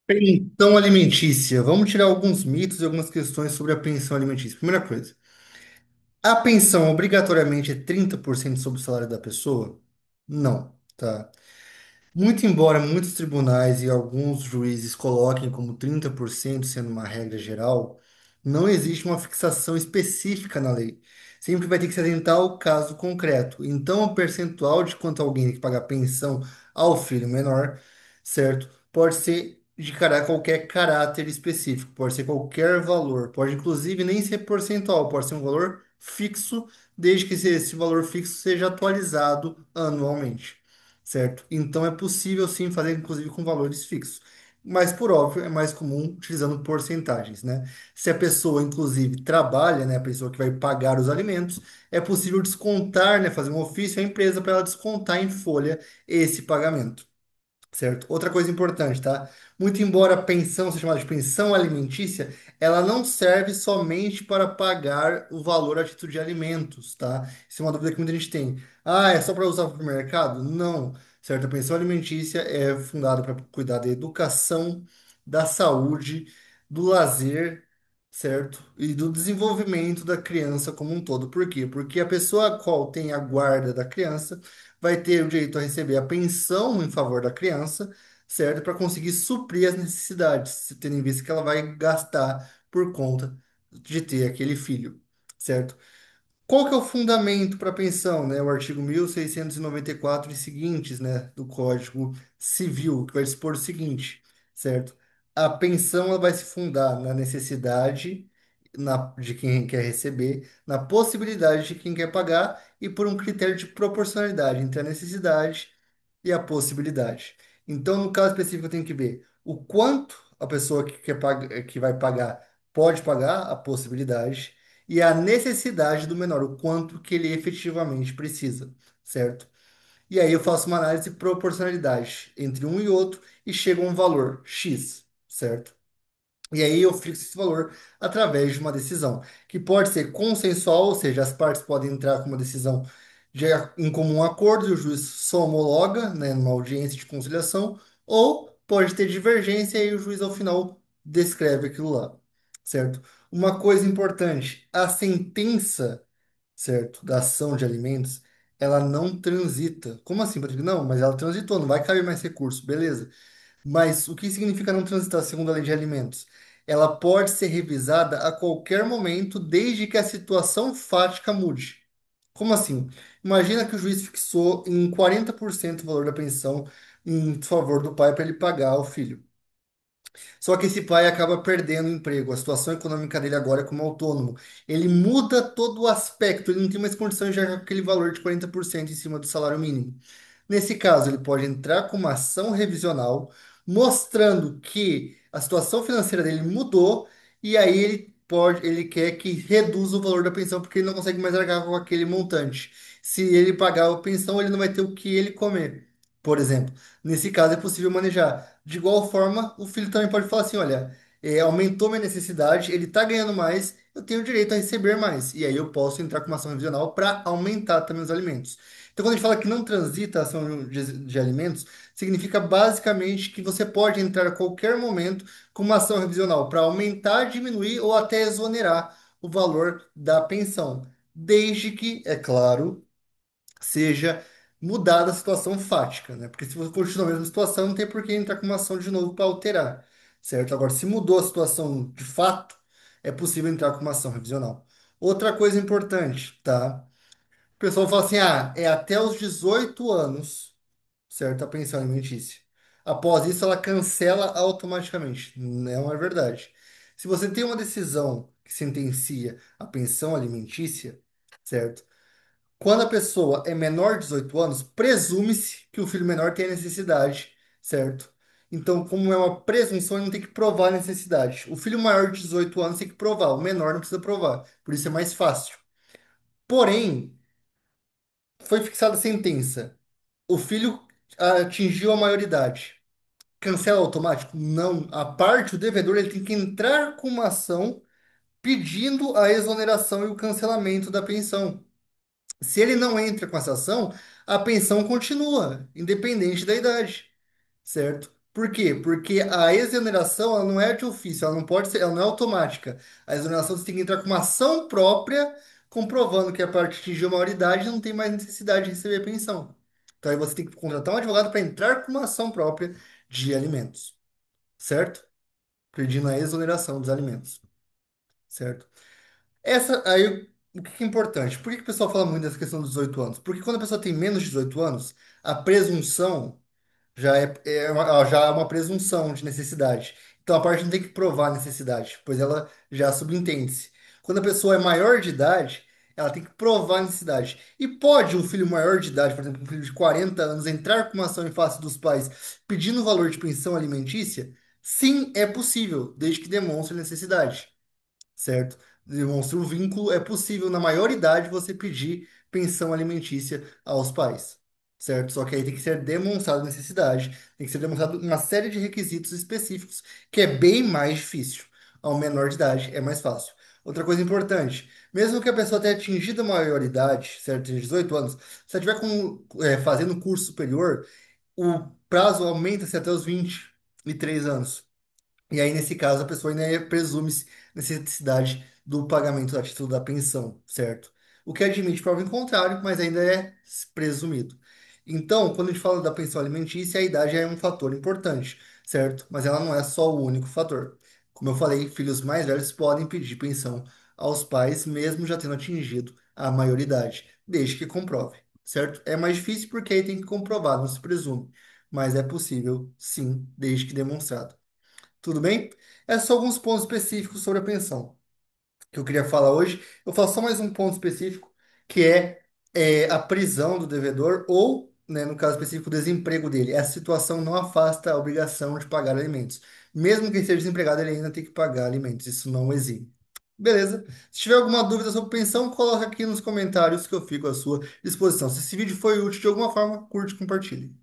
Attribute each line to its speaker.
Speaker 1: Pensão alimentícia. Vamos tirar alguns mitos e algumas questões sobre a pensão alimentícia. Primeira coisa, a pensão obrigatoriamente é 30% sobre o salário da pessoa? Não, tá? Muito embora muitos tribunais e alguns juízes coloquem como 30% sendo uma regra geral, não existe uma fixação específica na lei. Sempre vai ter que se atentar ao caso concreto. Então, o percentual de quanto alguém tem que pagar pensão ao filho menor, certo? Pode ser de qualquer caráter específico, pode ser qualquer valor, pode inclusive nem ser percentual, pode ser um valor fixo, desde que esse valor fixo seja atualizado anualmente, certo? Então é possível sim fazer, inclusive com valores fixos. Mas, por óbvio, é mais comum utilizando porcentagens, né? Se a pessoa, inclusive, trabalha, né, a pessoa que vai pagar os alimentos, é possível descontar, né, fazer um ofício à empresa para ela descontar em folha esse pagamento. Certo? Outra coisa importante, tá? Muito embora a pensão seja chamada de pensão alimentícia, ela não serve somente para pagar o valor a título de alimentos, tá? Isso é uma dúvida que muita gente tem. Ah, é só para usar para o mercado? Não, certo? A pensão alimentícia é fundada para cuidar da educação, da saúde, do lazer, certo? E do desenvolvimento da criança como um todo. Por quê? Porque a pessoa a qual tem a guarda da criança vai ter o direito a receber a pensão em favor da criança, certo? Para conseguir suprir as necessidades, tendo em vista que ela vai gastar por conta de ter aquele filho, certo? Qual que é o fundamento para a pensão, né? O artigo 1694 e seguintes, né, do Código Civil, que vai dispor o seguinte, certo? A pensão ela vai se fundar na necessidade de quem quer receber, na possibilidade de quem quer pagar e por um critério de proporcionalidade entre a necessidade e a possibilidade. Então, no caso específico, eu tenho que ver o quanto a pessoa que quer pagar, que vai pagar pode pagar, a possibilidade e a necessidade do menor, o quanto que ele efetivamente precisa, certo? E aí eu faço uma análise de proporcionalidade entre um e outro e chego a um valor X, certo? E aí eu fixo esse valor através de uma decisão, que pode ser consensual, ou seja, as partes podem entrar com uma decisão em comum acordo e o juiz só homologa, né, numa audiência de conciliação, ou pode ter divergência e aí o juiz ao final descreve aquilo lá, certo? Uma coisa importante, a sentença, certo, da ação de alimentos, ela não transita. Como assim, Patrick? Não, mas ela transitou, não vai caber mais recurso, beleza. Mas o que significa não transitar segundo a lei de alimentos? Ela pode ser revisada a qualquer momento, desde que a situação fática mude. Como assim? Imagina que o juiz fixou em 40% o valor da pensão em favor do pai para ele pagar ao filho. Só que esse pai acaba perdendo o emprego. A situação econômica dele agora é como autônomo. Ele muda todo o aspecto, ele não tem mais condições de arcar com aquele valor de 40% em cima do salário mínimo. Nesse caso, ele pode entrar com uma ação revisional, mostrando que a situação financeira dele mudou e aí ele quer que reduza o valor da pensão porque ele não consegue mais arcar com aquele montante. Se ele pagar a pensão, ele não vai ter o que ele comer, por exemplo. Nesse caso, é possível manejar. De igual forma, o filho também pode falar assim: olha, aumentou minha necessidade, ele está ganhando mais, eu tenho direito a receber mais. E aí eu posso entrar com uma ação revisional para aumentar também os alimentos. Então, quando a gente fala que não transita a ação de alimentos, significa basicamente que você pode entrar a qualquer momento com uma ação revisional para aumentar, diminuir ou até exonerar o valor da pensão, desde que, é claro, seja mudada a situação fática, né? Porque se você continua a mesma situação, não tem por que entrar com uma ação de novo para alterar, certo? Agora, se mudou a situação de fato, é possível entrar com uma ação revisional. Outra coisa importante, tá? O pessoal fala assim, ah, é até os 18 anos, certo? A pensão alimentícia. Após isso, ela cancela automaticamente. Não é verdade. Se você tem uma decisão que sentencia a pensão alimentícia, certo? Quando a pessoa é menor de 18 anos, presume-se que o filho menor tem a necessidade, certo? Então, como é uma presunção, ele não tem que provar a necessidade. O filho maior de 18 anos tem que provar, o menor não precisa provar. Por isso é mais fácil. Porém, foi fixada a sentença. O filho atingiu a maioridade. Cancela automático? Não. A parte, o devedor, ele tem que entrar com uma ação pedindo a exoneração e o cancelamento da pensão. Se ele não entra com essa ação, a pensão continua, independente da idade, certo? Por quê? Porque a exoneração ela não é de ofício, ela não pode ser, ela não é automática. A exoneração você tem que entrar com uma ação própria, comprovando que a parte atingiu a maioridade e não tem mais necessidade de receber pensão. Então aí você tem que contratar um advogado para entrar com uma ação própria de alimentos, certo? Pedindo a exoneração dos alimentos, certo? Essa aí, o que que é importante? Por que que o pessoal fala muito dessa questão dos 18 anos? Porque quando a pessoa tem menos de 18 anos, a presunção já é uma presunção de necessidade. Então a parte não tem que provar a necessidade, pois ela já subentende-se. Quando a pessoa é maior de idade, ela tem que provar a necessidade. E pode um filho maior de idade, por exemplo, um filho de 40 anos, entrar com uma ação em face dos pais pedindo o valor de pensão alimentícia? Sim, é possível, desde que demonstre necessidade, certo? Demonstra o vínculo, é possível, na maioridade, você pedir pensão alimentícia aos pais, certo? Só que aí tem que ser demonstrada a necessidade, tem que ser demonstrado uma série de requisitos específicos, que é bem mais difícil. Ao menor de idade é mais fácil. Outra coisa importante, mesmo que a pessoa tenha atingido a maioridade, certo? De 18 anos, se ela estiver fazendo curso superior, o prazo aumenta-se até os 23 anos. E aí, nesse caso, a pessoa ainda presume-se necessidade do pagamento a título da pensão, certo? O que admite prova em contrário, mas ainda é presumido. Então, quando a gente fala da pensão alimentícia, a idade é um fator importante, certo? Mas ela não é só o único fator. Como eu falei, filhos mais velhos podem pedir pensão aos pais, mesmo já tendo atingido a maioridade, desde que comprove, certo? É mais difícil porque aí tem que comprovar, não se presume. Mas é possível, sim, desde que demonstrado. Tudo bem? Esses são alguns pontos específicos sobre a pensão que eu queria falar hoje. Eu faço só mais um ponto específico, que é a prisão do devedor ou, né, no caso específico, o desemprego dele. Essa situação não afasta a obrigação de pagar alimentos. Mesmo quem seja desempregado, ele ainda tem que pagar alimentos. Isso não exime. Beleza? Se tiver alguma dúvida sobre pensão, coloca aqui nos comentários que eu fico à sua disposição. Se esse vídeo foi útil de alguma forma, curte e compartilhe.